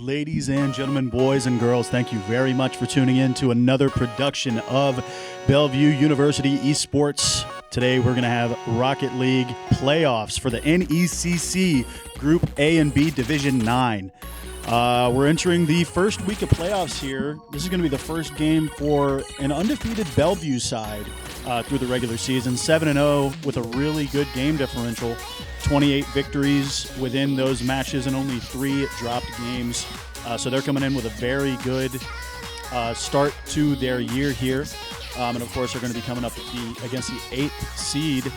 ladies and gentlemen, boys and girls, thank you very much for tuning in to another production of Bellevue University Esports. Today we're going to have Rocket League playoffs for the NECC Group A and B Division 9. We're entering the first week of playoffs here. This is going to be the first game for an undefeated Bellevue side through the regular season. 7-0 with a really good game differential. 28 victories within those matches and only 3 dropped games. So they're coming in with a very good start to their year here. And of course, they're going to be coming up against the 8th seed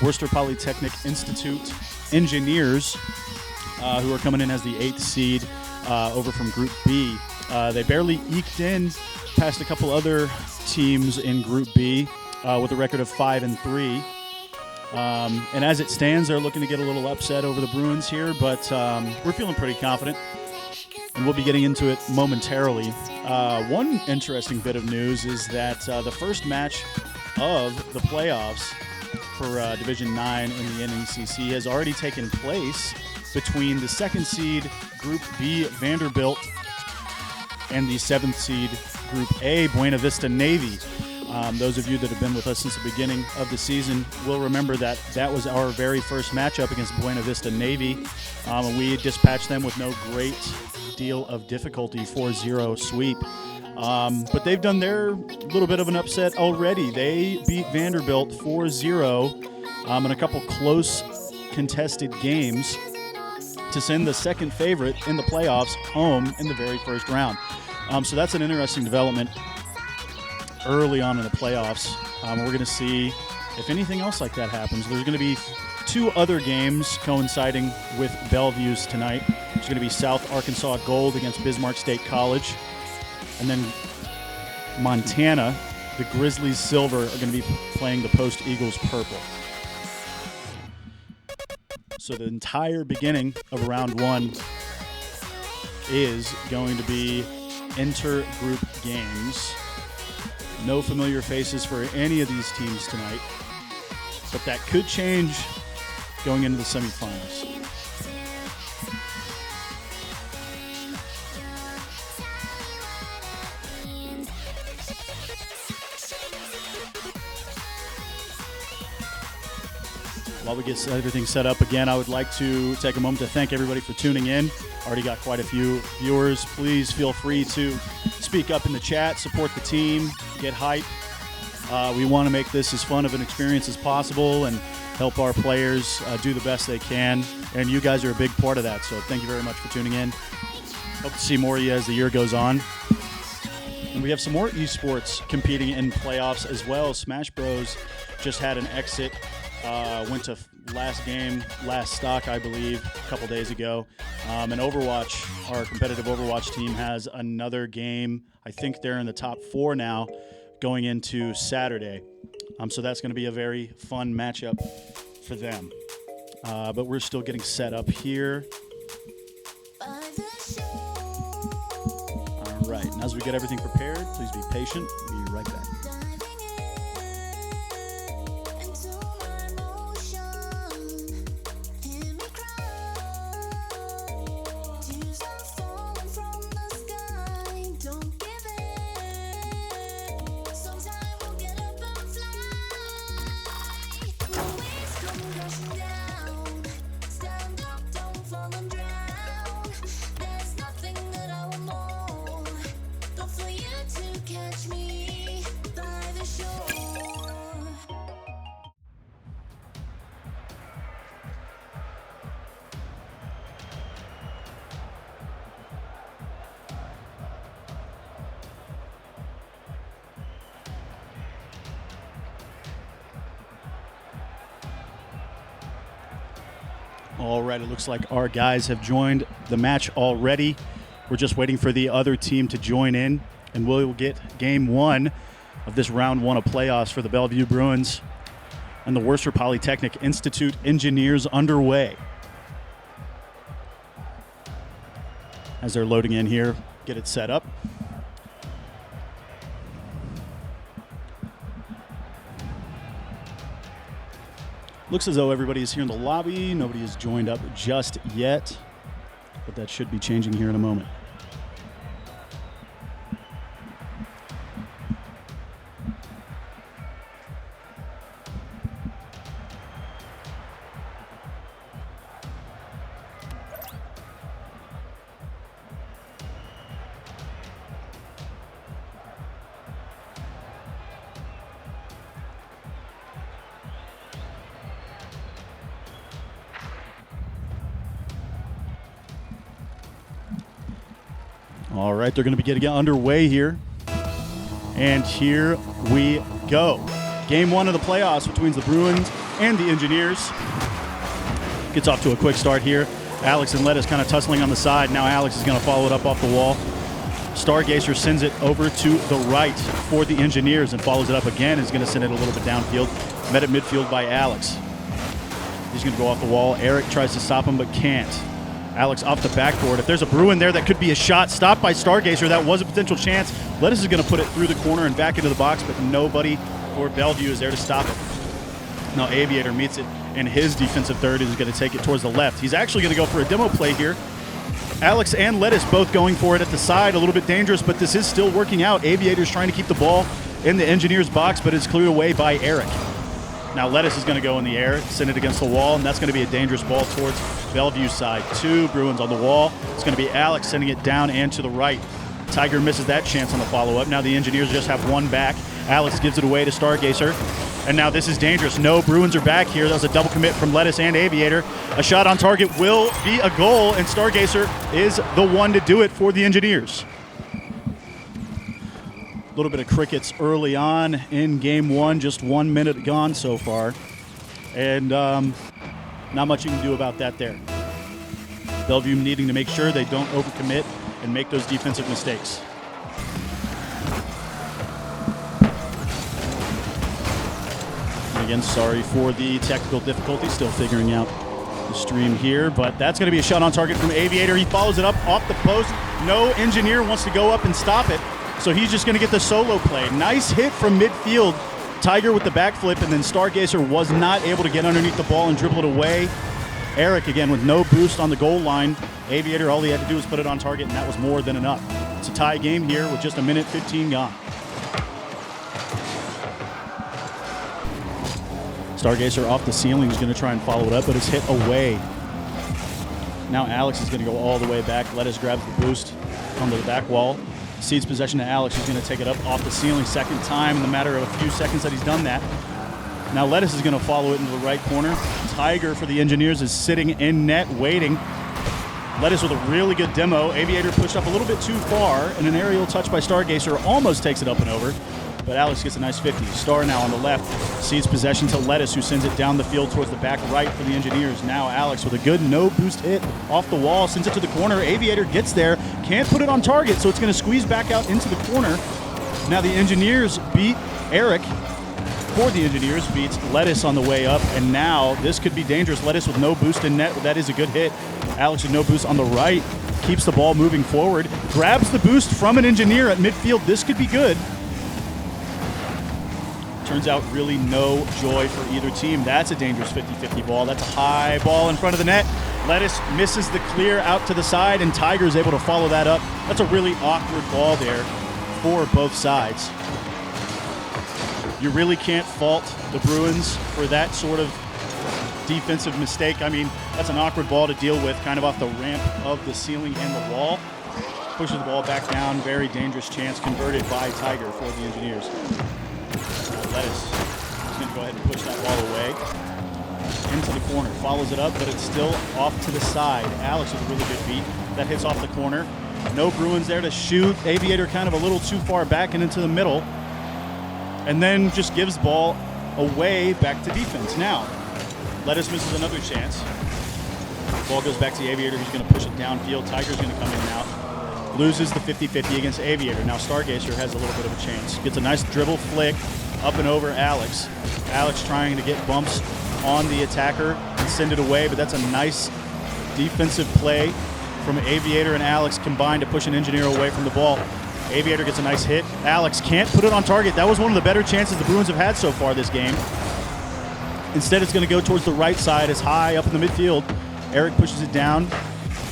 Worcester Polytechnic Institute Engineers, who are coming in as the 8th seed over from Group B. They barely eked in past a couple other teams in Group B with a record of 5-3. And as it stands, they're looking to get a little upset over the Bruins here, but we're feeling pretty confident, and we'll be getting into it momentarily. One interesting bit of news is that the first match of the playoffs for Division 9 in the NECC has already taken place between the 2nd seed Group B Vanderbilt and the 7th seed Group A Buena Vista Navy. Those of you that have been with us since the beginning of the season will remember that that was our very first matchup against Buena Vista Navy. We dispatched them with no great deal of difficulty, 4-0 sweep. But they've done their little bit of an upset already. They beat Vanderbilt 4-0 in a couple close contested games to send the second favorite in the playoffs home in the very first round. So that's an interesting development early on in the playoffs. We're going to see if anything else like that happens. There's going to be 2 other games coinciding with Bellevue's tonight. There's going to be South Arkansas Gold against Bismarck State College. And then Montana, the Grizzlies Silver, are going to be playing the Post Eagles Purple. So the entire beginning of round 1 is going to be inter-group games. No familiar faces for any of these teams tonight, but that could change going into the semifinals. While we get everything set up again, I would like to take a moment to thank everybody for tuning in. Already got quite a few viewers. Please feel free to speak up in the chat, support the team, get hype. We want to make this as fun of an experience as possible and help our players do the best they can. And you guys are a big part of that, so thank you very much for tuning in. Hope to see more of you as the year goes on. And we have some more esports competing in playoffs as well. Smash Bros just had an exit. Went to last stock, I believe, a couple days ago. And Overwatch, our competitive Overwatch team, has another game. I think they're in the top 4 now going into Saturday. So that's going to be a very fun matchup for them. But we're still getting set up here. All right. And as we get everything prepared, please be patient. We'll be right back. All right, it looks like our guys have joined the match already. We're just waiting for the other team to join in, and we'll get game 1 of this round 1 of playoffs for the Bellevue Bruins and the Worcester Polytechnic Institute Engineers underway. As they're loading in here, get it set up. Looks as though everybody is here in the lobby. Nobody has joined up just yet, but that should be changing here in a moment. All right, they're going to be getting underway here. And here we go. Game 1 of the playoffs between the Bruins and the Engineers. Gets off to a quick start here. Alex and Lettuce kind of tussling on the side. Now Alex is going to follow it up off the wall. Stargazer sends it over to the right for the Engineers and follows it up again. Is going to send it a little bit downfield. Met at midfield by Alex. He's going to go off the wall. Eric tries to stop him but can't. Alex off the backboard. If there's a Bruin there, that could be a shot. Stopped by Stargazer. That was a potential chance. Lettuce is going to put it through the corner and back into the box, but nobody for Bellevue is there to stop it. Now Aviator meets it, and his defensive third is going to take it towards the left. He's actually going to go for a demo play here. Alex and Lettuce both going for it at the side. A little bit dangerous, but this is still working out. Aviator's trying to keep the ball in the Engineers' box, but it's cleared away by Eric. Now Lettuce is going to go in the air, send it against the wall, and that's going to be a dangerous ball towards Bellevue's side. 2 Bruins on the wall. It's going to be Alex sending it down and to the right. Tiger misses that chance on the follow-up. Now the Engineers just have one back. Alex gives it away to Stargazer. And now this is dangerous. No Bruins are back here. That was a double commit from Lettuce and Aviator. A shot on target will be a goal, and Stargazer is the one to do it for the Engineers. A little bit of crickets early on in game 1. Just 1 minute gone so far. And not much you can do about that there. Bellevue needing to make sure they don't overcommit and make those defensive mistakes. And again, sorry for the technical difficulty, still figuring out the stream here, but that's going to be a shot on target from Aviator. He follows it up off the post. No Engineer wants to go up and stop it, so he's just going to get the solo play. Nice hit from midfield. Tiger with the backflip, and then Stargazer was not able to get underneath the ball and dribble it away. Eric, again, with no boost on the goal line. Aviator, all he had to do was put it on target, and that was more than enough. It's a tie game here with just 1:15 gone. Stargazer off the ceiling is going to try and follow it up, but it's hit away. Now Alex is going to go all the way back. Lettuce grabs the boost onto the back wall. Cedes possession to Alex. He's going to take it up off the ceiling. Second time in the matter of a few seconds that he's done that. Now Lettuce is going to follow it into the right corner. Tiger for the Engineers is sitting in net waiting. Lettuce with a really good demo. Aviator pushed up a little bit too far, and an aerial touch by Stargazer almost takes it up and over. But Alex gets a nice 50. Star now on the left cedes possession to Lettuce, who sends it down the field towards the back right for the Engineers. Now Alex with a good no-boost hit off the wall, sends it to the corner. Aviator gets there, can't put it on target, so it's going to squeeze back out into the corner. Now the Engineers beat Eric. For the Engineers beats Lettuce on the way up, and now this could be dangerous. Lettuce with no boost in net. That is a good hit. Alex with no boost on the right. Keeps the ball moving forward. Grabs the boost from an Engineer at midfield. This could be good. Turns out really no joy for either team. That's a dangerous 50-50 ball. That's a high ball in front of the net. Lettuce misses the clear out to the side, and Tiger is able to follow that up. That's a really awkward ball there for both sides. You really can't fault the Bruins for that sort of defensive mistake. I mean, that's an awkward ball to deal with, kind of off the ramp of the ceiling and the wall. Pushes the ball back down. Very dangerous chance converted by Tiger for the Engineers. Lettuce is going to go ahead and push that ball away into the corner. Follows it up, but it's still off to the side. Alex with a really good beat. That hits off the corner. No Bruins there to shoot. Aviator kind of a little too far back and into the middle. And then just gives the ball away back to defense. Now, Lettuce misses another chance. Ball goes back to the Aviator. He's going to push it downfield. Tiger's going to come in now. Loses the 50-50 against Aviator. Now Stargazer has a little bit of a chance. Gets a nice dribble flick up and over Alex. Alex trying to get bumps on the attacker and send it away, but that's a nice defensive play from Aviator and Alex combined to push an Engineer away from the ball. Aviator gets a nice hit. Alex can't put it on target. That was one of the better chances the Bruins have had so far this game. Instead, it's going to go towards the right side. It's high up in the midfield. Eric pushes it down.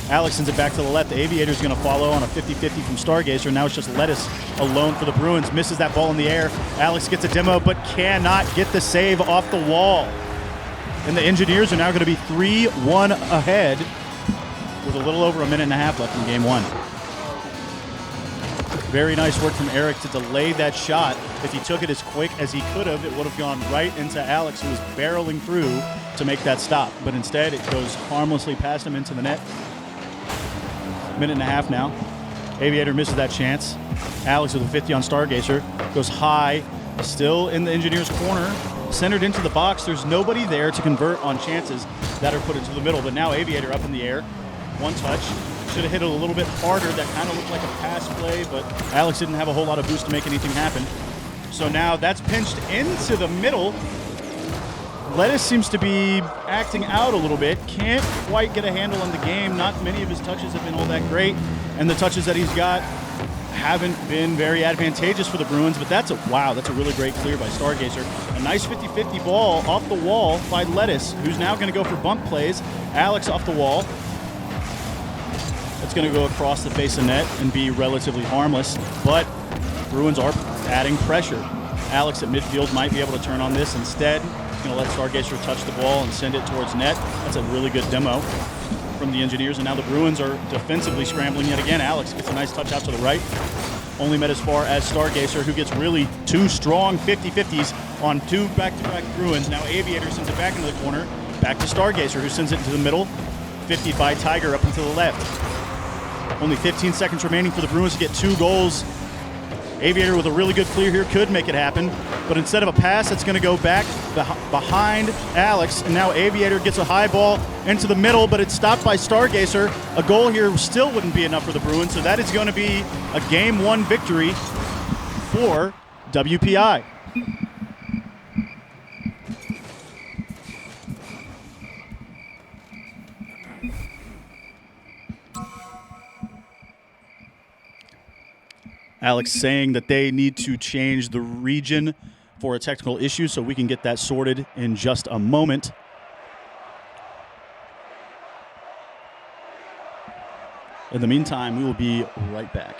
Alex sends it back to the left. The Aviator's going to follow on a 50-50 from Stargazer. Now it's just Lettuce alone for the Bruins. Misses that ball in the air. Alex gets a demo, but cannot get the save off the wall. And the Engineers are now going to be 3-1 ahead with a little over a minute and a half left in game one. Very nice work from Eric to delay that shot. If he took it as quick as he could have, it would have gone right into Alex, who was barreling through to make that stop. But instead, it goes harmlessly past him into the net. Minute and a half now. Aviator misses that chance. Alex with a 50 on Stargazer. Goes high, still in the Engineer's corner. Centered into the box. There's nobody there to convert on chances that are put into the middle. But now Aviator up in the air. One touch. Should have hit it a little bit harder. That kind of looked like a pass play, but Alex didn't have a whole lot of boost to make anything happen. So now that's pinched into the middle. Lettuce seems to be acting out a little bit. Can't quite get a handle on the game. Not many of his touches have been all that great. And the touches that he's got haven't been very advantageous for the Bruins. But that's a really great clear by Stargazer. A nice 50-50 ball off the wall by Lettuce, who's now going to go for bump plays. Alex off the wall. It's going to go across the face of net and be relatively harmless. But Bruins are adding pressure. Alex at midfield might be able to turn on this instead. He's going to let Stargazer touch the ball and send it towards net. That's a really good demo from the Engineers. And now the Bruins are defensively scrambling yet again. Alex gets a nice touch out to the right. Only met as far as Stargazer, who gets really two strong 50-50s on two back-to-back Bruins. Now Aviator sends it back into the corner. Back to Stargazer, who sends it into the middle. 50 by Tiger up and to the left. Only 15 seconds remaining for the Bruins to get 2 goals. Aviator with a really good clear here could make it happen, but instead of a pass, it's going to go back behind Alex, and now Aviator gets a high ball into the middle, but it's stopped by Stargazer. A goal here still wouldn't be enough for the Bruins, so that is going to be a Game 1 victory for WPI. Alex saying that they need to change the region for a technical issue, so we can get that sorted in just a moment. In the meantime, we will be right back.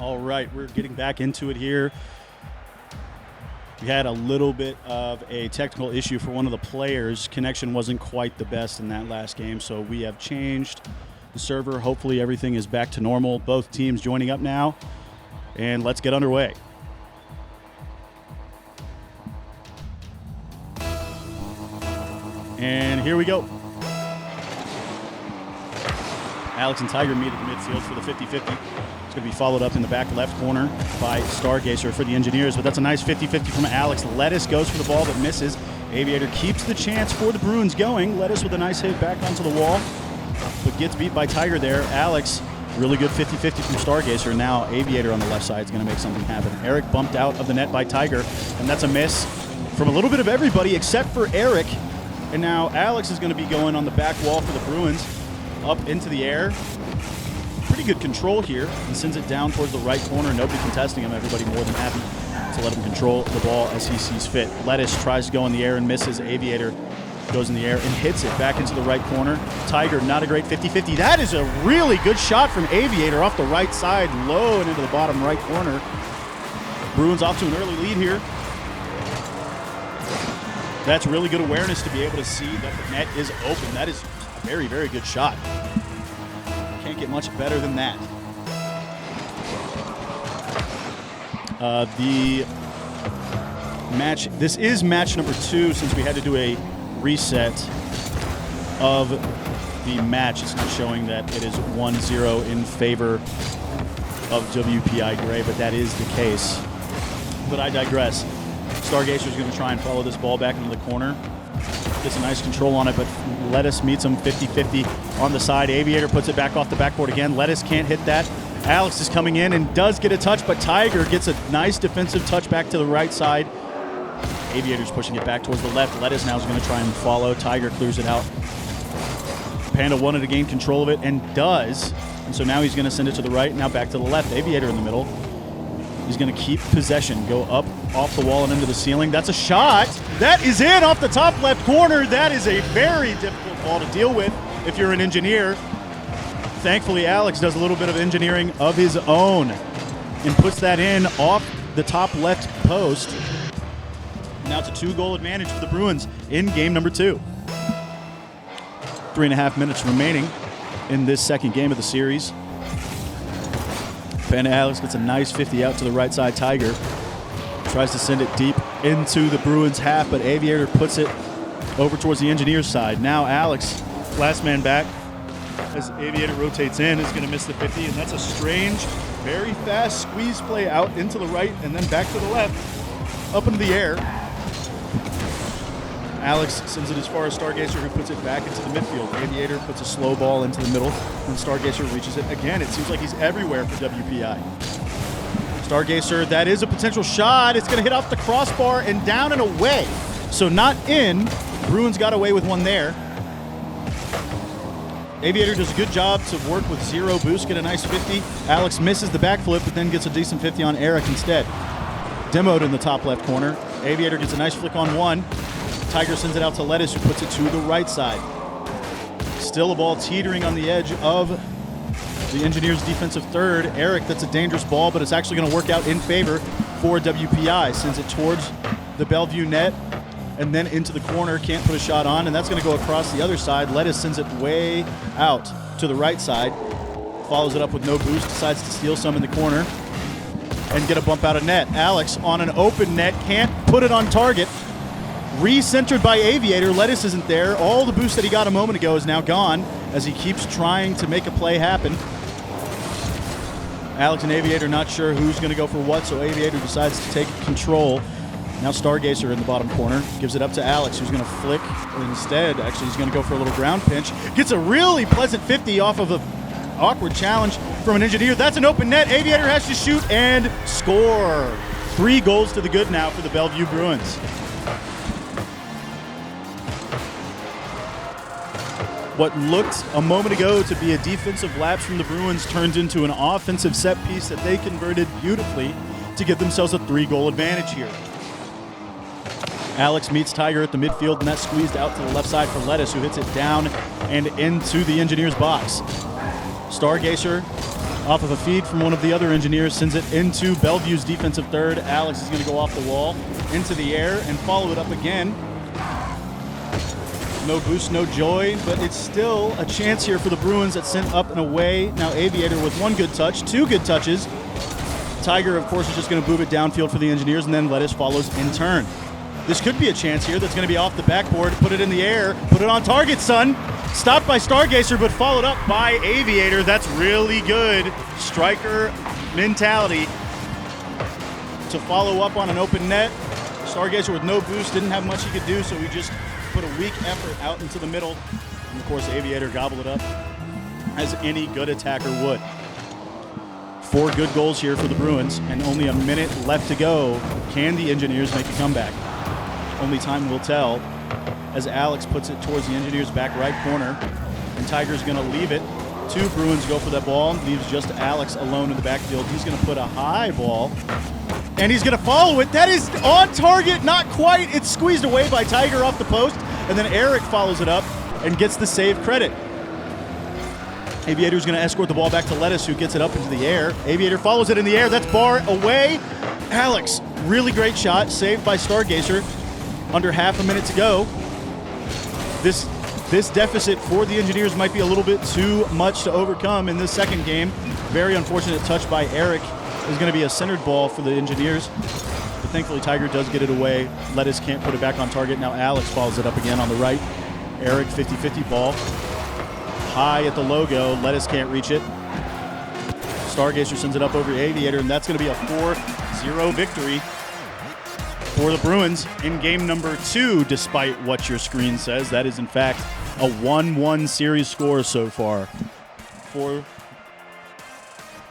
All right, we're getting back into it here. We had a little bit of a technical issue for one of the players. Connection wasn't quite the best in that last game, so we have changed the server. Hopefully everything is back to normal. Both teams joining up now, and let's get underway. And here we go. Alex and Tiger meet at the midfield for the 50-50. It's going to be followed up in the back left corner by Stargazer for the Engineers, but that's a nice 50-50 from Alex. Lettuce goes for the ball but misses. Aviator keeps the chance for the Bruins going. Lettuce with a nice hit back onto the wall, but gets beat by Tiger there. Alex, really good 50-50 from Stargazer. Now Aviator on the left side is going to make something happen. Eric bumped out of the net by Tiger, and that's a miss from a little bit of everybody except for Eric. And now Alex is going to be going on the back wall for the Bruins, up into the air. Pretty good control here, and sends it down towards the right corner. Nobody contesting him. Everybody more than happy to let him control the ball as he sees fit. Lettuce tries to go in the air and misses. Aviator goes in the air and hits it back into the right corner. Tiger, not a great 50-50. That is a really good shot from Aviator off the right side, low and into the bottom right corner. Bruins off to an early lead here. That's really good awareness to be able to see that the net is open. That is a very, very good shot. Can't get much better than that. The match, this is match number 2 since we had to do a reset of the match. It's not showing that it is 1-0 in favor of WPI Gray, but that is the case. But I digress. Stargazer is going to try and follow this ball back into the corner. Gets a nice control on it, but Lettuce meets him 50-50 on the side. Aviator puts it back off the backboard again. Lettuce can't hit that. Alex is coming in and does get a touch, but Tiger gets a nice defensive touch back to the right side. Aviator's pushing it back towards the left. Lettuce now is going to try and follow. Tiger clears it out. Panda wanted to gain control of it and does. And so now he's going to send it to the right, now back to the left. Aviator in the middle. He's going to keep possession, go up off the wall and into the ceiling. That's a shot. That is in off the top left corner. That is a very difficult ball to deal with if you're an engineer. Thankfully, Alex does a little bit of engineering of his own and puts that in off the top left post. Now it's a 2-goal advantage for the Bruins in game number 2. 3.5 minutes remaining in this second game of the series. Panda Alex gets a nice 50 out to the right side. Tiger tries to send it deep into the Bruins half, but Aviator puts it over towards the Engineers side. Now Alex, last man back, as Aviator rotates in, is going to miss the 50, and that's a strange, very fast squeeze play out into the right and then back to the left, up into the air. Alex sends it as far as Stargazer, who puts it back into the midfield. Aviator puts a slow ball into the middle, and Stargazer reaches it again. It seems like he's everywhere for WPI. Stargazer, that is a potential shot. It's going to hit off the crossbar and down and away. So not in. Bruins got away with one there. Aviator does a good job to work with 0 boost, get a nice 50. Alex misses the backflip, but then gets a decent 50 on Eric instead. Demoed in the top left corner. Aviator gets a nice flick on 1. Tiger sends it out to Lettuce, who puts it to the right side. Still a ball teetering on the edge of the Engineers' defensive third. Eric, that's a dangerous ball, but it's actually going to work out in favor for WPI. Sends it towards the Bellevue net and then into the corner. Can't put a shot on, and that's going to go across the other side. Lettuce sends it way out to the right side. Follows it up with no boost. Decides to steal some in the corner and get a bump out of net. Alex on an open net. Can't put it on target. Re-centered by Aviator. Lettuce isn't there. All the boost that he got a moment ago is now gone as he keeps trying to make a play happen. Alex and Aviator not sure who's going to go for what, so Aviator decides to take control. Now Stargazer in the bottom corner. Gives it up to Alex, who's going to flick. Instead, actually, he's going to go for a little ground pinch. Gets a really pleasant 50 off of an awkward challenge from an Engineer. That's an open net. Aviator has to shoot and score. 3 goals to the good now for the Bellevue Bruins. What looked a moment ago to be a defensive lapse from the Bruins turns into an offensive set piece that they converted beautifully to give themselves a 3-goal advantage here. Alex meets Tiger at the midfield, and that's squeezed out to the left side for Lettuce, who hits it down and into the Engineers box. Stargazer off of a feed from one of the other engineers, sends it into Bellevue's defensive third. Alex is going to go off the wall, into the air, and follow it up again. No boost, no joy, but it's still a chance here for the Bruins that sent up and away. Now Aviator with one good touch, two good touches. Tiger, of course, is just going to move it downfield for the Engineers, and then Lettuce follows in turn. This could be a chance here that's going to be off the backboard. Put it in the air. Put it on target, son. Stopped by Stargazer, but followed up by Aviator. That's really good striker mentality to follow up on an open net. Stargazer with no boost, didn't have much he could do, so he just put a weak effort out into the middle. And, of course, Aviator gobbled it up as any good attacker would. 4 good goals here for the Bruins, and only a minute left to go. Can the Engineers make a comeback? Only time will tell, as Alex puts it towards the Engineers' back right corner, and Tiger's going to leave it. 2 Bruins go for that ball, leaves just Alex alone in the backfield. He's going to put a high ball, and he's going to follow it. That is on target, not quite. It's squeezed away by Tiger off the post, and then Eric follows it up and gets the save credit. Aviator's going to escort the ball back to Lettuce, who gets it up into the air. Aviator follows it in the air. That's bar away. Alex, really great shot, saved by Stargazer. Under half a minute to go. This deficit for the Engineers might be a little bit too much to overcome in this second game. Very unfortunate touch by Eric. Is going to be a centered ball for the Engineers. But thankfully Tiger does get it away. Lettuce can't put it back on target. Now Alex follows it up again on the right. Eric 50-50 ball. High at the logo. Lettuce can't reach it. Stargazer sends it up over Aviator, and that's going to be a 4-0 victory for the Bruins in game number 2, despite what your screen says. That is, in fact, a 1-1 series score so far for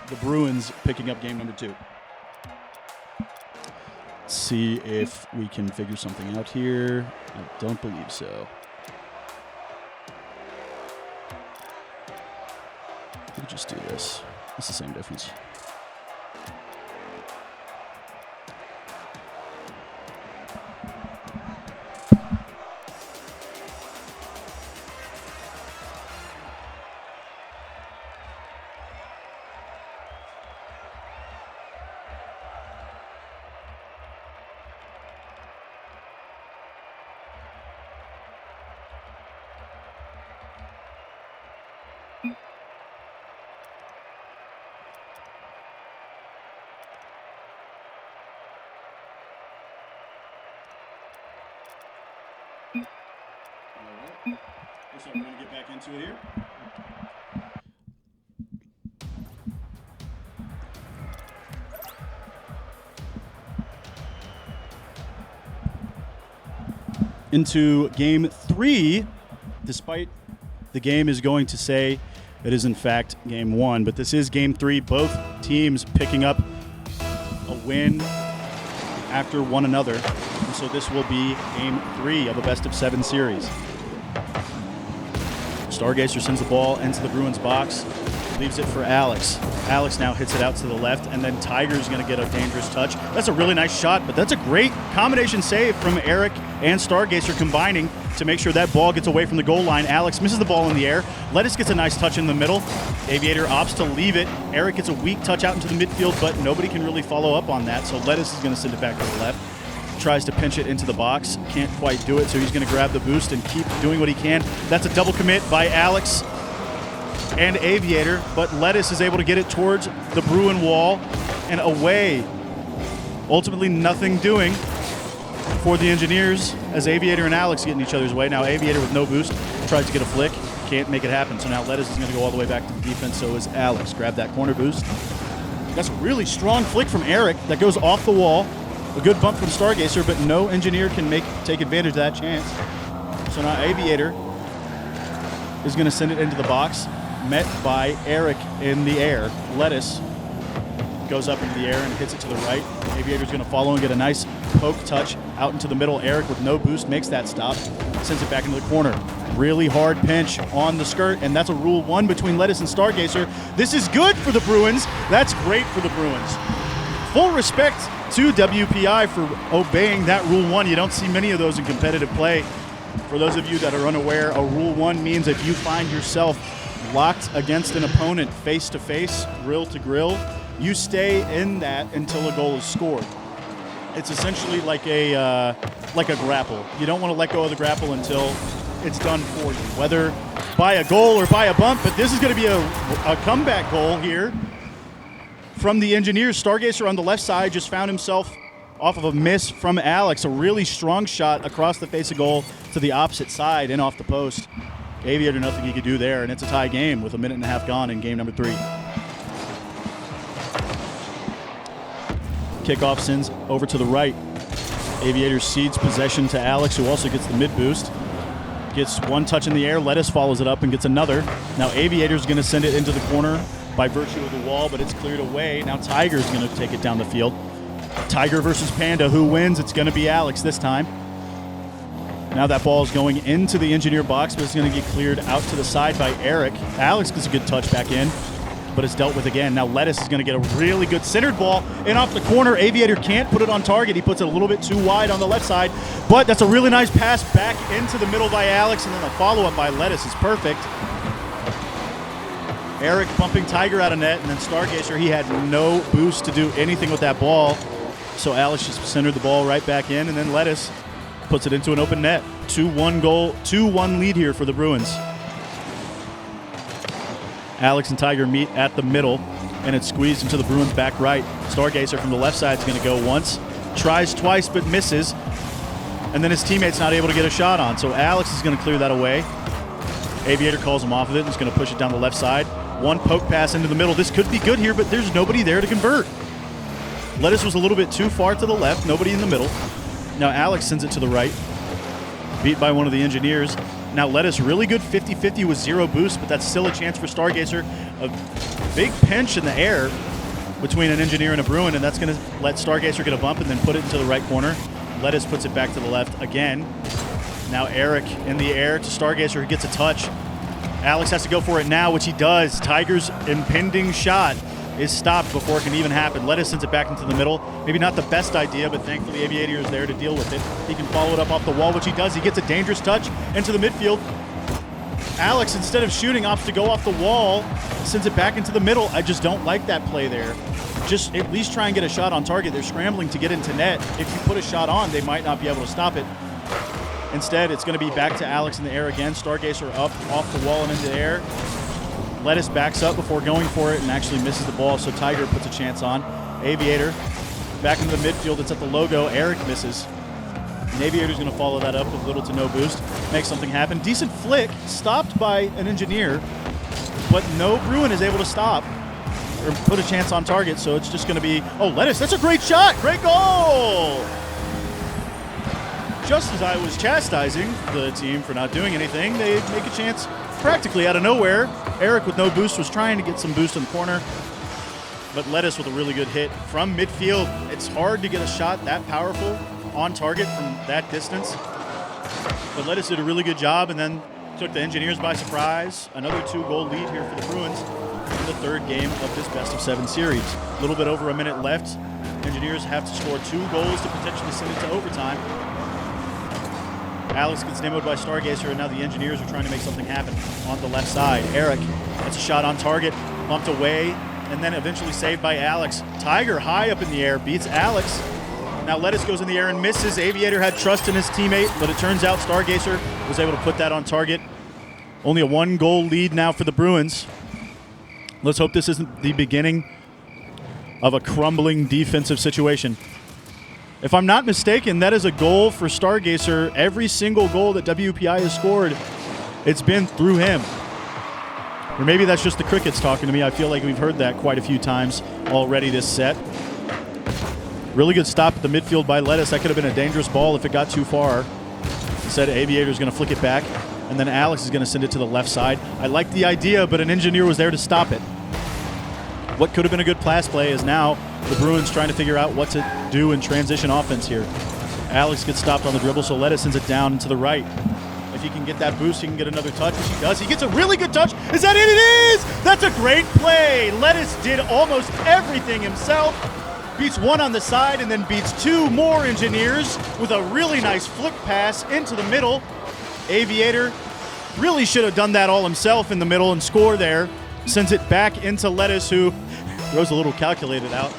the Bruins picking up game number 2. Let's see if we can figure something out here. I don't believe so. We'll just do this. It's the same difference. So we're going to get back into it here. Into game 3, despite the game is going to say it is in fact game 1, but this is game 3. Both teams picking up a win after one another. And so this will be game 3 of a best-of-7 series. Stargazer sends the ball into the Bruins box, leaves it for Alex. Alex now hits it out to the left, and then Tiger's going to get a dangerous touch. That's a really nice shot, but that's a great combination save from Eric and Stargazer combining to make sure that ball gets away from the goal line. Alex misses the ball in the air. Lettuce gets a nice touch in the middle. Aviator opts to leave it. Eric gets a weak touch out into the midfield, but nobody can really follow up on that, so Lettuce is going to send it back to the left. Tries to pinch it into the box, can't quite do it, so he's going to grab the boost and keep doing what he can. That's a double commit by Alex and Aviator, but Lettuce is able to get it towards the Bruin wall and away. Ultimately, nothing doing for the Engineers as Aviator and Alex get in each other's way. Now Aviator with no boost tries to get a flick, can't make it happen. So now Lettuce is going to go all the way back to the defense, so is Alex. Grab that corner boost. That's a really strong flick from Eric that goes off the wall. A good bump from Stargazer, but no Engineer can take advantage of that chance. So now Aviator is going to send it into the box, met by Eric in the air. Lettuce goes up into the air and hits it to the right. Aviator's going to follow and get a nice poke touch out into the middle. Eric with no boost makes that stop, sends it back into the corner. Really hard pinch on the skirt, and that's a Rule 1 between Lettuce and Stargazer. This is good for the Bruins. That's great for the Bruins. Full respect to WPI for obeying that Rule 1. You don't see many of those in competitive play. For those of you that are unaware, a Rule 1 means if you find yourself locked against an opponent face to face, grill to grill, you stay in that until a goal is scored. It's essentially like a grapple. You don't want to let go of the grapple until it's done for you, whether by a goal or by a bump. But this is going to be a comeback goal here from the Engineers. Stargazer on the left side just found himself off of a miss from Alex. A really strong shot across the face of goal to the opposite side and off the post. Aviator, nothing he could do there, and it's a tie game with 1.5 minutes gone in game number 3. Kickoff sends over to the right. Aviator cedes possession to Alex, who also gets the mid boost. Gets one touch in the air. Lettuce follows it up and gets another. Now Aviator's going to send it into the corner by virtue of the wall, but it's cleared away. Now Tiger's going to take it down the field. Tiger versus Panda. Who wins? It's going to be Alex this time. Now that ball is going into the Engineer box, but it's going to get cleared out to the side by Eric. Alex gets a good touch back in, but it's dealt with again. Now Lettuce is going to get a really good centered ball in off the corner. Aviator can't put it on target. He puts it a little bit too wide on the left side, but that's a really nice pass back into the middle by Alex, and then the follow-up by Lettuce is perfect. Eric bumping Tiger out of net, and then Stargazer, he had no boost to do anything with that ball, so Alex just centered the ball right back in, and then Lettuce puts it into an open net. 2-1 goal, 2-1 lead here for the Bruins. Alex and Tiger meet at the middle, and it's squeezed into the Bruins' back right. Stargazer from the left side is going to go once, tries twice, but misses, and then his teammate's not able to get a shot on, so Alex is going to clear that away. Aviator calls him off of it and is going to push it down the left side. One poke pass into the middle. This could be good here, but there's nobody there to convert. Lettuce was a little bit too far to the left, nobody in the middle. Now Alex sends it to the right, beat by one of the Engineers. Now Lettuce, really good 50-50 with 0 boost, but that's still a chance for Stargazer. A big pinch in the air between an Engineer and a Bruin, and that's going to let Stargazer get a bump and then put it into the right corner. Lettuce puts it back to the left again. Now Eric in the air to Stargazer, who gets a touch. Alex has to go for it now, which he does. Tiger's impending shot is stopped before it can even happen. Lettuce sends it back into the middle. Maybe not the best idea, but thankfully Aviator is there to deal with it. He can follow it up off the wall, which he does. He gets a dangerous touch into the midfield. Alex, instead of shooting, opts to go off the wall, sends it back into the middle. I just don't like that play there. Just at least try and get a shot on target. They're scrambling to get into net. If you put a shot on, they might not be able to stop it. Instead, it's going to be back to Alex in the air again. Stargazer up off the wall and into the air. Lettuce backs up before going for it and actually misses the ball, so Tiger puts a chance on. Aviator back into the midfield. It's at the logo. Eric misses. And Aviator's going to follow that up with little to no boost. Make something happen. Decent flick, stopped by an Engineer, but no Bruin is able to stop or put a chance on target, so it's just going to be, oh, Lettuce, that's a great shot. Great goal. Just as I was chastising the team for not doing anything, they make a chance practically out of nowhere. Eric with no boost was trying to get some boost in the corner, but Lettuce with a really good hit from midfield. It's hard to get a shot that powerful on target from that distance, but Lettuce did a really good job and then took the Engineers by surprise. Another 2-goal lead here for the Bruins in the 3rd game of this best-of-7 series. A little bit over a minute left. Engineers have to score 2 goals to potentially send it to overtime. Alex gets demoed by Stargazer, and now the Engineers are trying to make something happen on the left side. Eric, that's a shot on target, bumped away, and then eventually saved by Alex. Tiger high up in the air, beats Alex. Now Lettuce goes in the air and misses. Aviator had trust in his teammate, but it turns out Stargazer was able to put that on target. Only a 1-goal lead now for the Bruins. Let's hope this isn't the beginning of a crumbling defensive situation. If I'm not mistaken, that is a goal for Stargazer. Every single goal that WPI has scored, it's been through him. Or maybe that's just the Crickets talking to me. I feel like we've heard that quite a few times already this set. Really good stop at the midfield by Lettuce. That could have been a dangerous ball if it got too far. Instead, Aviator's going to flick it back, and then Alex is going to send it to the left side. I like the idea, but an Engineer was there to stop it. What could have been a good pass play is now the Bruins trying to figure out what to do in transition offense here. Alex gets stopped on the dribble, so Lettuce sends it down and to the right. If he can get that boost, he can get another touch, which he does. He gets a really good touch. Is that it? It is! That's a great play. Lettuce did almost everything himself. Beats one on the side and then beats 2 more Engineers with a really nice flick pass into the middle. Aviator Really should have done that all himself in the middle and score there. Sends it back into Lettuce, who throws a little calculated out.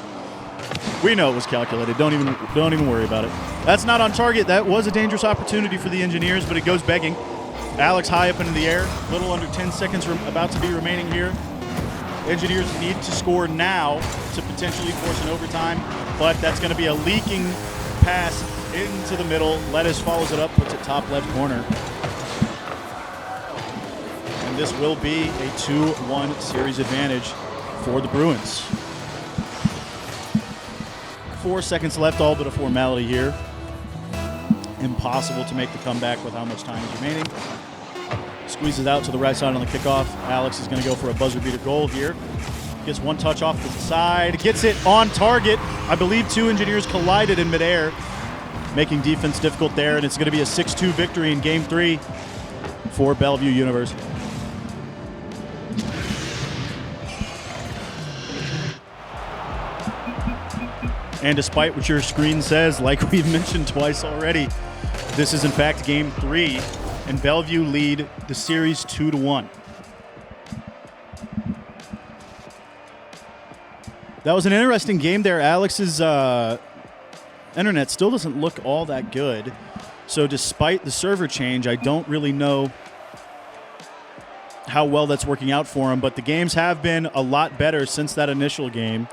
We know it was calculated. Don't even worry about it. That's not on target. That was a dangerous opportunity for the Engineers, but it goes begging. Alex high up into the air. Little under 10 seconds about to be remaining here. Engineers need to score now to potentially force an overtime, but that's going to be a leaking pass into the middle. Lettuce follows it up, puts it top left corner. And this will be a 2-1 series advantage for the Bruins. 4 seconds left, all but a formality here. Impossible to make the comeback with how much time is remaining. Squeezes out to the right side on the kickoff. Alex is going to go for a buzzer beater goal here. Gets one touch off to the side. Gets it on target. I believe two Engineers collided in midair, making defense difficult there, and it's going to be a 6-2 victory in Game 3 for Bellevue University. And despite what your screen says, like we've mentioned twice already, this is in fact Game 3, and Bellevue lead the series 2-1. That was an interesting game there. Alex's internet still doesn't look all that good. So despite the server change, I don't really know how well that's working out for him, but the games have been a lot better since that initial game.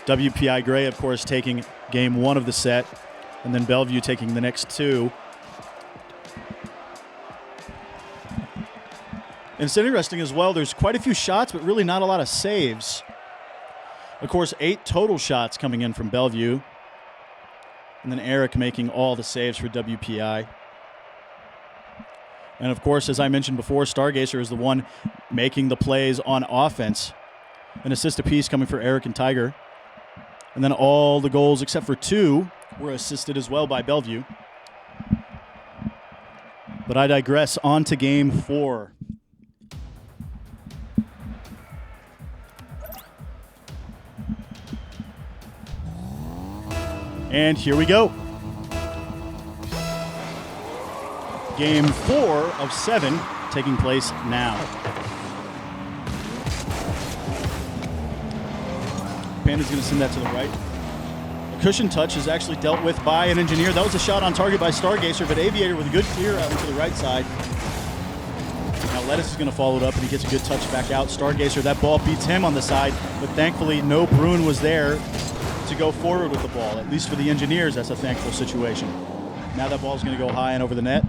WPI Gray, of course, taking Game 1 of the set, and then Bellevue taking the next two. And it's interesting as well, there's quite a few shots, but really not a lot of saves. Of course, 8 total shots coming in from Bellevue. And then Eric making all the saves for WPI. And of course, as I mentioned before, Stargazer is the one making the plays on offense. An assist apiece coming for Eric and Tiger. And then all the goals except for 2 were assisted as well by Bellevue. But I digress. On to Game 4. And here we go. Game 4 of 7 taking place now. Panda's going to send that to the right. A cushion touch is actually dealt with by an Engineer. That was a shot on target by Stargazer, but Aviator with a good clear out into the right side. Now Lettuce is going to follow it up, and he gets a good touch back out. Stargazer, that ball beats him on the side, but thankfully no Bruin was there to go forward with the ball. At least for the Engineers, that's a thankful situation. Now that ball's going to go high and over the net.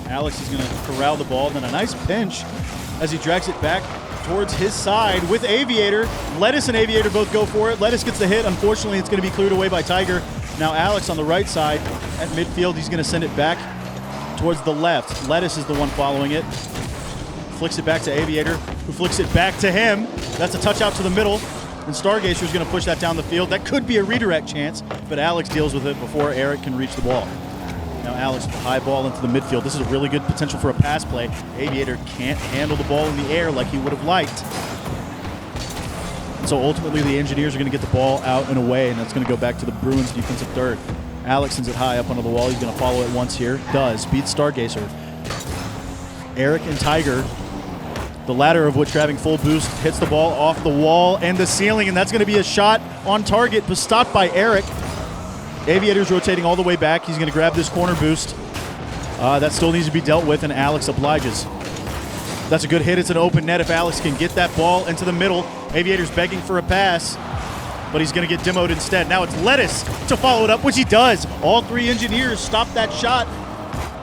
Alex is going to corral the ball, then a nice pinch as he drags it back towards his side with Aviator. Lettuce and Aviator both go for it. Lettuce gets the hit. Unfortunately, it's going to be cleared away by Tiger. Now Alex on the right side at midfield. He's going to send it back towards the left. Lettuce is the one following it. Flicks it back to Aviator, who flicks it back to him. That's a touch out to the middle. And Stargazer is going to push that down the field. That could be a redirect chance, but Alex deals with it before Eric can reach the ball. Now Alex with the high ball into the midfield. This is a really good potential for a pass play. Aviator can't handle the ball in the air like he would have liked. And so ultimately the Engineers are going to get the ball out and away, and that's going to go back to the Bruins defensive third. Alex sends it high up onto the wall. He's going to follow it once here. Does. Beats Stargazer. Eric and Tiger, the latter of which having full boost, hits the ball off the wall and the ceiling, and that's going to be a shot on target, but stopped by Eric. Aviator's rotating all the way back. He's going to grab this corner boost. That still needs to be dealt with, and Alex obliges. That's a good hit. It's an open net if Alex can get that ball into the middle. Aviator's begging for a pass, but he's going to get demoed instead. Now it's Lettuce to follow it up, which he does. All 3 Engineers stop that shot,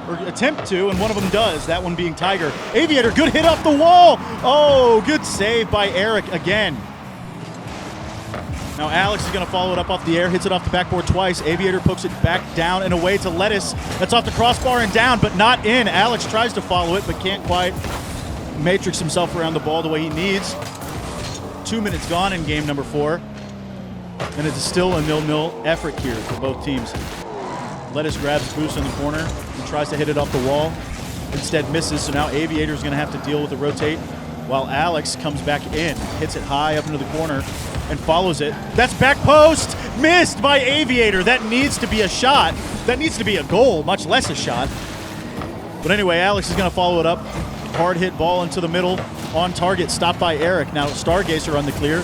or attempt to, and one of them does, that one being Tiger. Aviator, good hit off the wall. Oh, good save by Eric again. Now Alex is going to follow it up off the air, hits it off the backboard twice. Aviator pokes it back down and away to Lettuce. That's off the crossbar and down, but not in. Alex tries to follow it, but can't quite matrix himself around the ball the way he needs. 2 minutes gone in game number 4. And it's still a 0-0 effort here for both teams. Lettuce grabs boost in the corner and tries to hit it off the wall. Instead misses, so now Aviator is going to have to deal with the rotate while Alex comes back in, hits it high up into the corner and follows it. That's back post, missed by Aviator. That needs to be a shot. That needs to be a goal, much less a shot. But anyway, Alex is going to follow it up. Hard hit ball into the middle on target, stopped by Eric. Now Stargazer on the clear.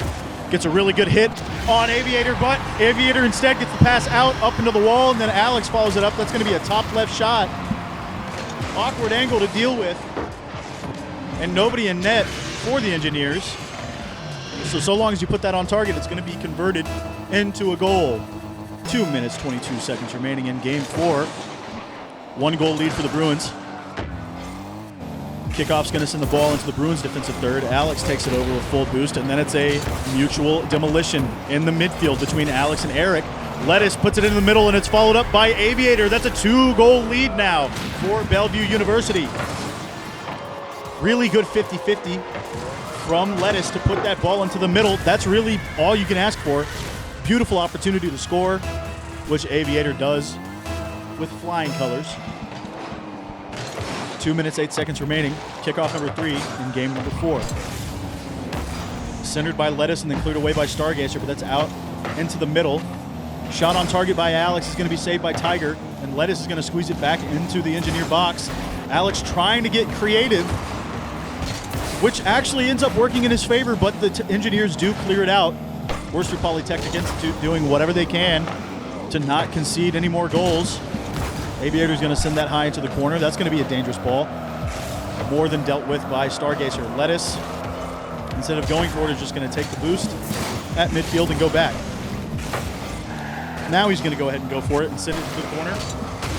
Gets a really good hit on Aviator, but Aviator instead gets the pass out, up into the wall, and then Alex follows it up. That's going to be a top left shot. Awkward angle to deal with. And nobody in net for the Engineers. So long as you put that on target, it's going to be converted into a goal. 2 minutes, 22 seconds remaining in Game 4. 1 goal lead for the Bruins. Kickoff's going to send the ball into the Bruins' defensive third. Alex takes it over with full boost, and then it's a mutual demolition in the midfield between Alex and Eric. Lettuce puts it in the middle, and it's followed up by Aviator. That's a 2-goal lead now for Bellevue University. Really good 50-50 from Lettuce to put that ball into the middle. That's really all you can ask for. Beautiful opportunity to score, which Aviator does with flying colors. 2 minutes, 8 seconds remaining. Kickoff number 3 in game number 4. Centered by Lettuce and then cleared away by Stargazer, but that's out into the middle. Shot on target by Alex is going to be saved by Tiger, and Lettuce is going to squeeze it back into the Engineer box. Alex trying to get creative, which actually ends up working in his favor, but the Engineers do clear it out. Worcester Polytechnic Institute doing whatever they can to not concede any more goals. Aviator's going to send that high into the corner. That's going to be a dangerous ball. More than dealt with by Stargazer. Lettuce, instead of going for it, is just going to take the boost at midfield and go back. Now he's going to go ahead and go for it and send it to the corner.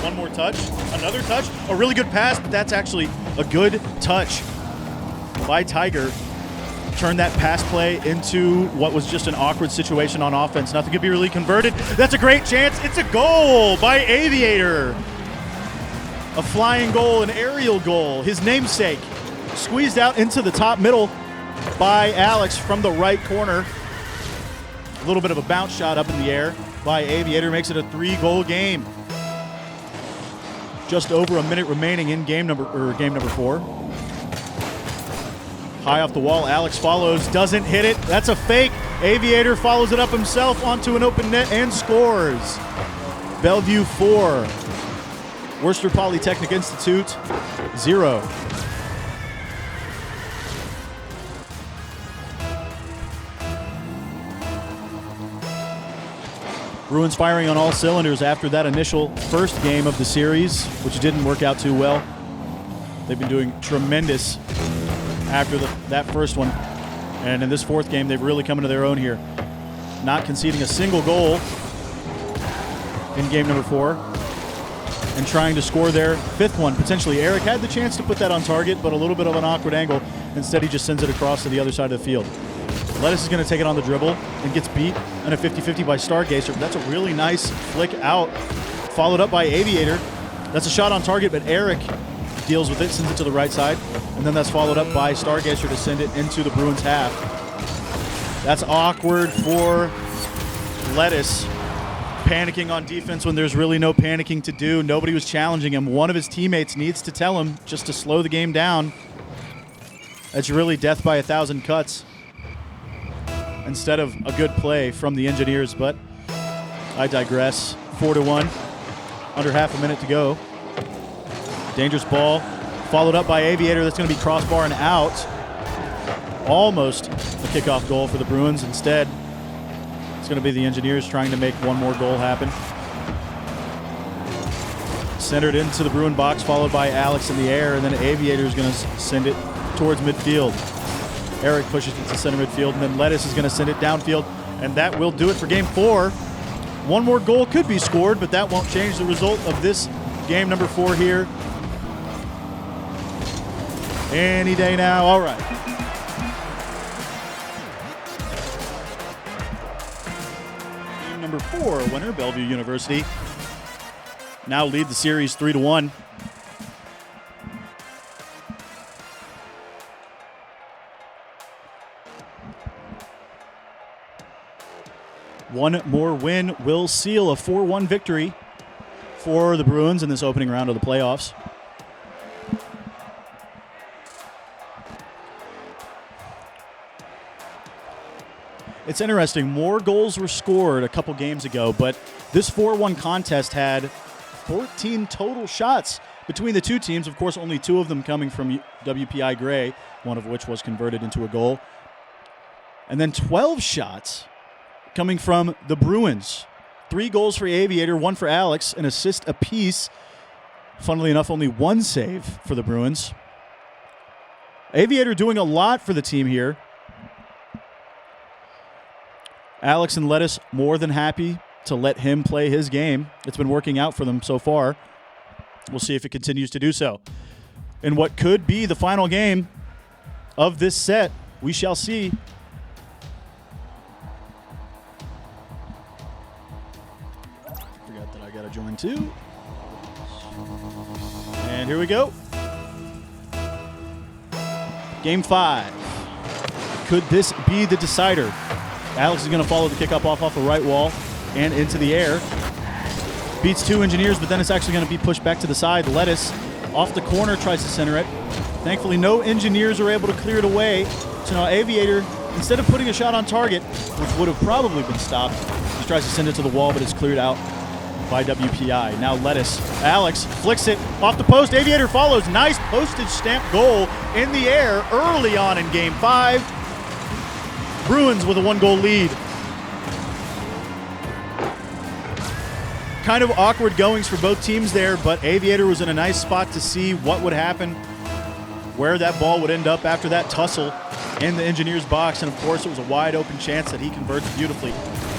One more touch, another touch, a really good pass, but that's actually a good touch by Tiger. Turn that pass play into what was just an awkward situation on offense. Nothing could be really converted. That's a great chance. It's a goal by Aviator. A flying goal, an aerial goal. His namesake squeezed out into the top middle by Alex from the right corner. A little bit of a bounce shot up in the air by Aviator makes it a 3-goal game. Just over a minute remaining in game number 4. High off the wall, Alex follows, doesn't hit it. That's a fake. Aviator follows it up himself onto an open net and scores. Bellevue 4, Worcester Polytechnic Institute 0. Bruins firing on all cylinders after that initial first game of the series, which didn't work out too well. They've been doing tremendous after that first one. And in this fourth game, they've really come into their own here. Not conceding a single goal in game number 4 and trying to score their 5th one, potentially. Eric had the chance to put that on target, but a little bit of an awkward angle. Instead, he just sends it across to the other side of the field. Lettuce is going to take it on the dribble and gets beat in a 50-50 by Stargazer. That's a really nice flick out, followed up by Aviator. That's a shot on target, but Eric deals with it, sends it to the right side, and then that's followed up by Stargazer to send it into the Bruins half. That's awkward for Lettuce, panicking on defense when there's really no panicking to do. Nobody was challenging him. One of his teammates needs to tell him just to slow the game down. That's really death by 1,000 cuts instead of a good play from the Engineers, but I digress. 4-1, under half a minute to go. Dangerous ball, followed up by Aviator. That's going to be crossbar and out. Almost a kickoff goal for the Bruins. Instead, it's going to be the Engineers trying to make one more goal happen. Centered into the Bruin box, followed by Alex in the air, and then Aviator is going to send it towards midfield. Eric pushes it to center midfield, and then Lettuce is going to send it downfield, and that will do it for game 4. One more goal could be scored, but that won't change the result of this game number 4 here. Any day now. All right. Game number 4, winner, Bellevue University. Now lead the series 3-1. One more win will seal a 4-1 victory for the Bruins in this opening round of the playoffs. It's interesting, more goals were scored a couple games ago, but this 4-1 contest had 14 total shots between the two teams. Of course, only 2 of them coming from WPI Gray, one of which was converted into a goal. And then 12 shots coming from the Bruins. 3 goals for Aviator, 1 for Alex, an assist apiece. Funnily enough, only 1 save for the Bruins. Aviator doing a lot for the team here. Alex and Lettuce more than happy to let him play his game. It's been working out for them so far. We'll see if it continues to do so. In what could be the final game of this set, we shall see. Forgot that I got to join too. And here we go. Game 5. Could this be the decider? Alex is going to follow the kickoff off the right wall and into the air. Beats 2 Engineers, but then it's actually going to be pushed back to the side. Lettuce off the corner tries to center it. Thankfully, no Engineers are able to clear it away. So now Aviator, instead of putting a shot on target, which would have probably been stopped, he tries to send it to the wall, but it's cleared out by WPI. Now Lettuce. Alex flicks it off the post. Aviator follows. Nice postage stamp goal in the air early on in Game 5. Bruins with a 1-goal lead. Kind of awkward goings for both teams there, but Aviator was in a nice spot to see what would happen, where that ball would end up after that tussle in the Engineers box, and of course it was a wide open chance that he converts beautifully.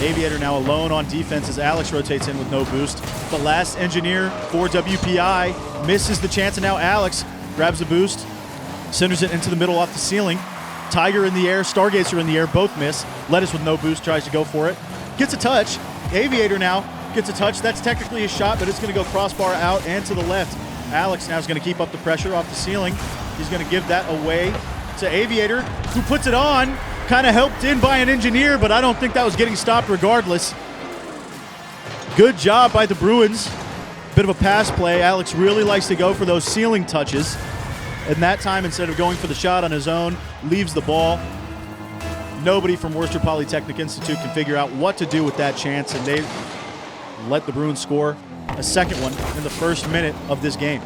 Aviator now alone on defense as Alex rotates in with no boost. The last Engineer for WPI misses the chance, and now Alex grabs the boost, centers it into the middle off the ceiling. Tiger in the air, Stargazer in the air, both miss. Lettuce with no boost tries to go for it. Gets a touch. Aviator now gets a touch. That's technically a shot, but it's going to go crossbar out and to the left. Alex now is going to keep up the pressure off the ceiling. He's going to give that away to Aviator, who puts it on. Kind of helped in by an Engineer, but I don't think that was getting stopped regardless. Good job by the Bruins. Bit of a pass play. Alex really likes to go for those ceiling touches. And that time, instead of going for the shot on his own, leaves the ball. Nobody from Worcester Polytechnic Institute can figure out what to do with that chance, and they let the Bruins score a second one in the first minute of this game.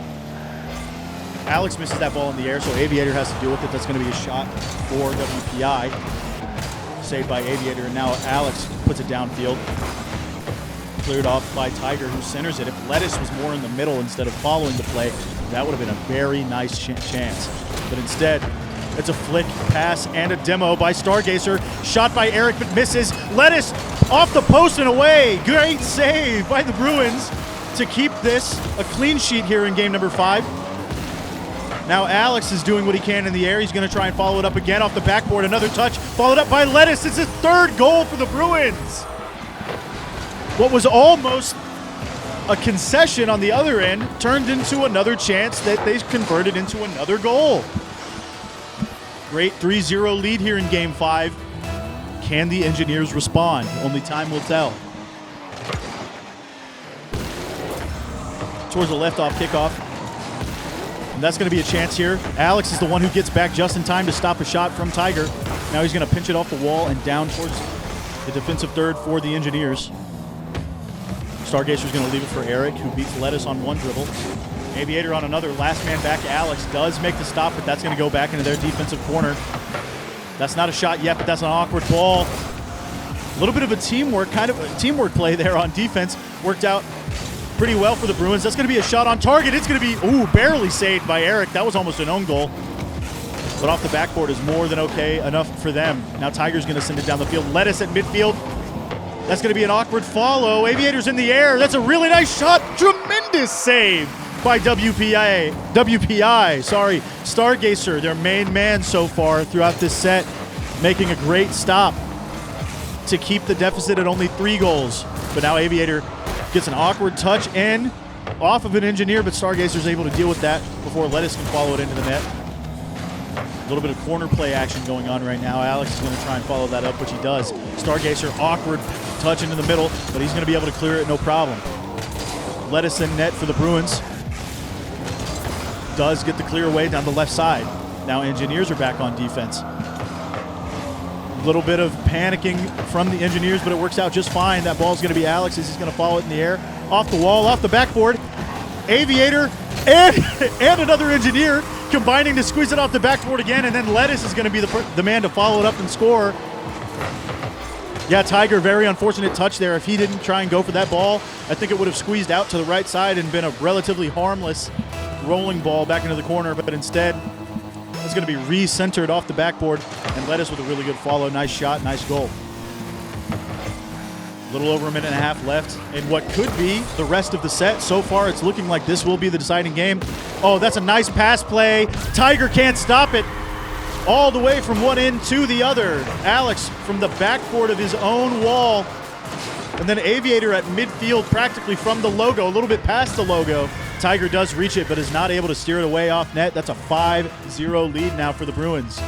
Alex misses that ball in the air, so Aviator has to deal with it. That's going to be a shot for WPI. Saved by Aviator, and now Alex puts it downfield. Cleared off by Tiger, who centers it. If Lettuce was more in the middle instead of following the play, that would have been a very nice chance. But instead, it's a flick, pass, and a demo by Stargazer. Shot by Eric, but misses. Lettuce off the post and away. Great save by the Bruins to keep this a clean sheet here in game number 5. Now Alex is doing what he can in the air. He's going to try and follow it up again off the backboard. Another touch, followed up by Lettuce. It's his 3rd goal for the Bruins. What was almost a concession on the other end turned into another chance that they converted into another goal. Great 3-0 lead here in Game 5. Can the Engineers respond? Only time will tell. Towards the left-off kickoff. And that's going to be a chance here. Alex is the one who gets back just in time to stop a shot from Tiger. Now he's going to pinch it off the wall and down towards the defensive third for the Engineers. Stargazer's going to leave it for Eric, who beats Lettuce on one dribble. Aviator on another. Last man back, Alex does make the stop, but that's going to go back into their defensive corner. That's not a shot yet, but that's an awkward ball. A little bit of a teamwork play there on defense. Worked out pretty well for the Bruins. That's going to be a shot on target. It's going to be, barely saved by Eric. That was almost an own goal. But off the backboard is more than okay enough for them. Now Tiger's going to send it down the field. Lettuce at midfield. That's going to be an awkward follow. Aviator's in the air. That's a really nice shot. Tremendous save by WPI. Stargazer, their main man so far throughout this set, making a great stop to keep the deficit at only 3 goals. But now Aviator gets an awkward touch in off of an Engineer, but Stargazer's able to deal with that before Lettuce can follow it into the net. A little bit of corner play action going on right now. Alex is going to try and follow that up, which he does. Stargazer, awkward touch into the middle, but he's going to be able to clear it no problem. Lettuce in net for the Bruins. Does get the clear away down the left side. Now Engineers are back on defense. A little bit of panicking from the Engineers, but it works out just fine. That ball's going to be Alex's. He's going to follow it in the air. Off the wall, off the backboard. Aviator and another engineer combining to squeeze it off the backboard again, and then Lettuce is going to be the man to follow it up and score. Yeah, Tiger, very unfortunate touch there. If he didn't try and go for that ball, I think it would have squeezed out to the right side and been a relatively harmless rolling ball back into the corner, but instead it's going to be re-centered off the backboard, and Lettuce with a really good follow. Nice shot, nice goal. A little over a minute and a half left in what could be the rest of the set. So far, it's looking like this will be the deciding game. Oh, that's a nice pass play. Tiger can't stop it. All the way from one end to the other. Alex from the backboard of his own wall. And then Aviator at midfield, practically from the logo, a little bit past the logo. Tiger does reach it, but is not able to steer it away off net. That's a 5-0 lead now for the Bruins.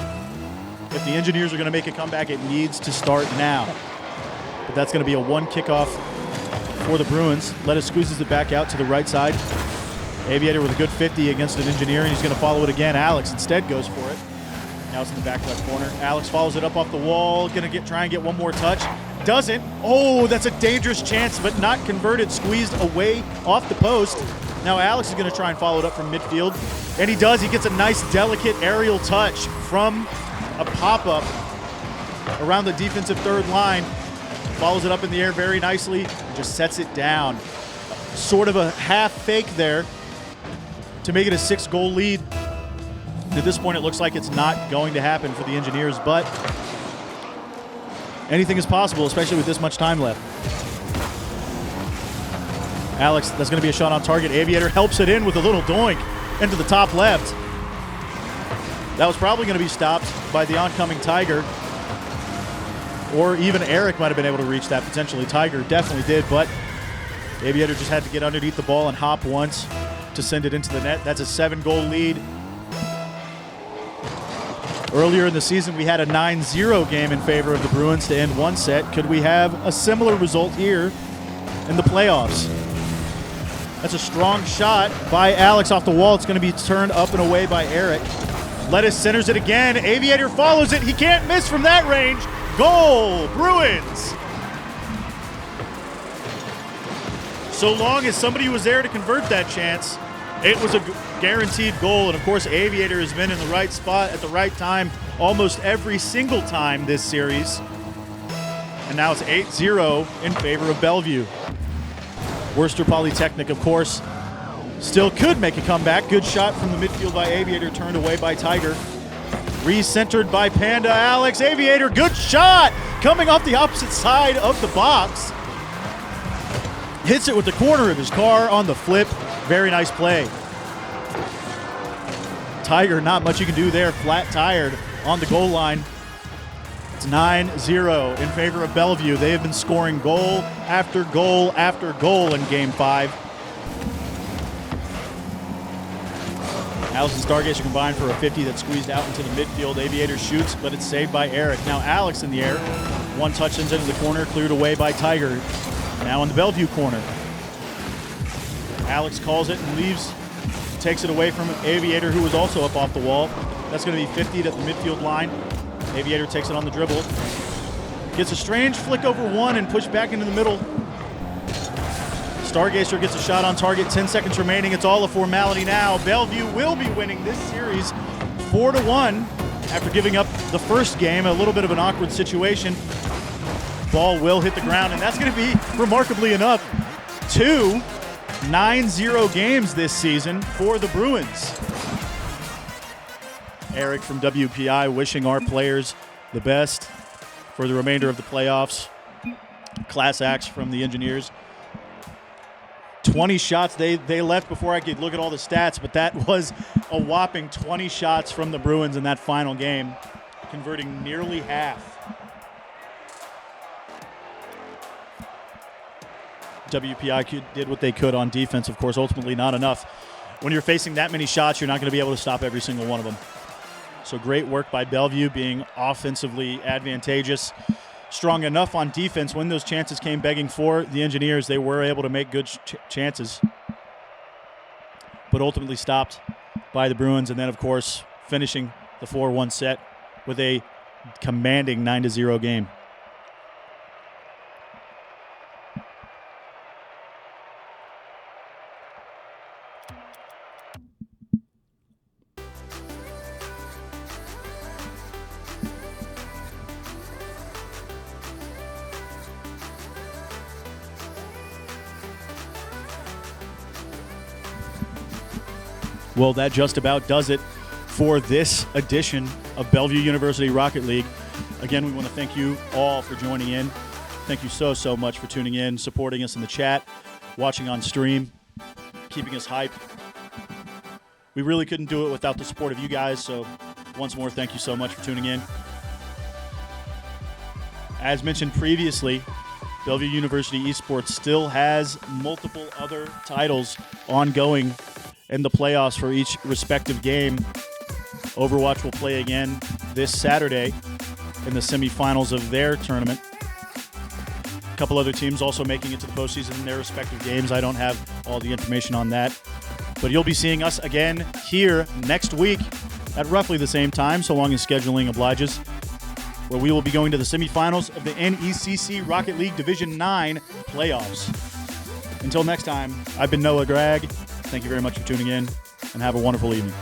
If the Engineers are going to make a comeback, it needs to start now. But that's going to be a one kickoff for the Bruins. Lettuce squeezes it back out to the right side. Aviator with a good 50 against an Engineer, and he's going to follow it again. Alex instead goes for it. Now it's in the back left corner. Alex follows it up off the wall. Going to try and get one more touch. Doesn't. Oh, that's a dangerous chance, but not converted. Squeezed away off the post. Now Alex is going to try and follow it up from midfield. And he does. He gets a nice, delicate aerial touch from a pop-up around the defensive third line. Follows it up in the air very nicely. Just sets it down. Sort of a half fake there to make it a 6-goal lead. At this point, it looks like it's not going to happen for the Engineers, but anything is possible, especially with this much time left. Alex, that's going to be a shot on target. Aviator helps it in with a little doink into the top left. That was probably going to be stopped by the oncoming Tiger, or even Eric might have been able to reach that potentially. Tiger definitely did, but Aviator just had to get underneath the ball and hop once to send it into the net. That's a 7-goal lead. Earlier in the season, we had a 9-0 game in favor of the Bruins to end one set. Could we have a similar result here in the playoffs? That's a strong shot by Alex off the wall. It's going to be turned up and away by Eric. Lettuce centers it again. Aviator follows it. He can't miss from that range. Goal, Bruins. So long as somebody was there to convert that chance, it was a guaranteed goal. And of course, Aviator has been in the right spot at the right time almost every single time this series. And now it's 8-0 in favor of Bellevue. Worcester Polytechnic, of course, still could make a comeback. Good shot from the midfield by Aviator, turned away by Tiger. Re-centered by Panda Alex. Aviator, good shot! Coming off the opposite side of the box. Hits it with the corner of his car on the flip. Very nice play. Tiger, not much you can do there. Flat tired on the goal line. It's 9-0 in favor of Bellevue. They have been scoring goal after goal after goal in Game 5. Alice and Stargazer combined for a 50 that squeezed out into the midfield. Aviator shoots, but it's saved by Eric. Now Alex in the air. One touch sends into the corner, cleared away by Tiger. Now in the Bellevue corner. Alex calls it and leaves, takes it away from Aviator, who was also up off the wall. That's going to be 50 at the midfield line. Aviator takes it on the dribble. Gets a strange flick over one and pushed back into the middle. Stargazer gets a shot on target, 10 seconds remaining. It's all a formality now. Bellevue will be winning this series 4-1 after giving up the first game. A little bit of an awkward situation. Ball will hit the ground, and that's going to be, remarkably enough, 2 9-0 games this season for the Bruins. Eric from WPI wishing our players the best for the remainder of the playoffs. Class acts from the Engineers. 20 shots they left before I could look at all the stats, but that was a whopping 20 shots from the Bruins in that final game, converting nearly half. WPI did what they could on defense, of course, ultimately not enough. When you're facing that many shots, you're not going to be able to stop every single one of them. So great work by Bellevue, being offensively advantageous. Strong enough on defense. When those chances came begging for the Engineers, they were able to make good chances. But ultimately stopped by the Bruins. And then, of course, finishing the 4-1 set with a commanding 9-0 game. Well, that just about does it for this edition of Bellevue University Rocket League. Again, we want to thank you all for joining in. Thank you so much for tuning in, supporting us in the chat, watching on stream, keeping us hyped. We really couldn't do it without the support of you guys, so once more, thank you so much for tuning in. As mentioned previously, Bellevue University Esports still has multiple other titles ongoing in the playoffs for each respective game. Overwatch will play again this Saturday in the semifinals of their tournament. A couple other teams also making it to the postseason in their respective games. I don't have all the information on that. But you'll be seeing us again here next week at roughly the same time, so long as scheduling obliges, where we will be going to the semifinals of the NECC Rocket League Division 9 playoffs. Until next time, I've been Noah Gregg. Thank you very much for tuning in, and have a wonderful evening.